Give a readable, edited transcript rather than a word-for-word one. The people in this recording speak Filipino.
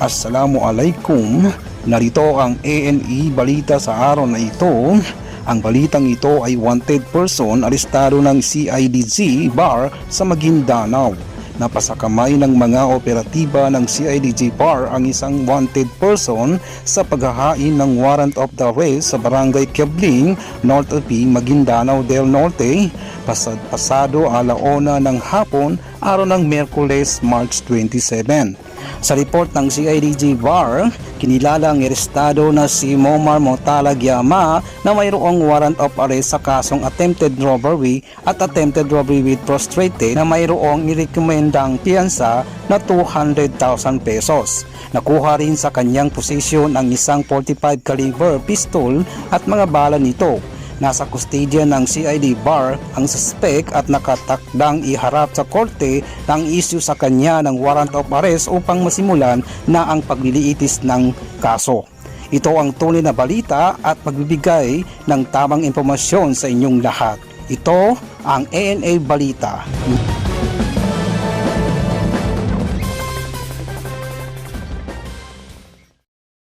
Assalamualaikum. Narito ang ANE Balita sa araw na ito. Ang balitang ito ay wanted person arestado ng CIDG BAR sa Maguindanao. Napasakamay ng mga operatiba ng CIDG BAR ang isang wanted person sa paghahain ng warrant of the arrest sa Barangay Kiabling, North P, Maguindanao del Norte, pasado alauna ng hapon, araw ng Miyerkules, March 27. Sa report ng CIDG BAR, kinilala ang arestado na si Momar Motalag Yama na mayroong warrant of arrest sa kasong attempted robbery at attempted robbery with prostrated na mayroong nirekomendang piyansa na 200,000 pesos. Nakuha rin sa kanyang posisyon ang isang 45 caliber pistol at mga bala nito. Nasa kustodya ng CID BAR ang suspect at nakatakdang iharap sa korte ng issue sa kanya ng warrant of arrest upang masimulan na ang paglilitis ng kaso. Ito ang tunay na balita at pagbibigay ng tamang impormasyon sa inyong lahat. Ito ang ANA Balita.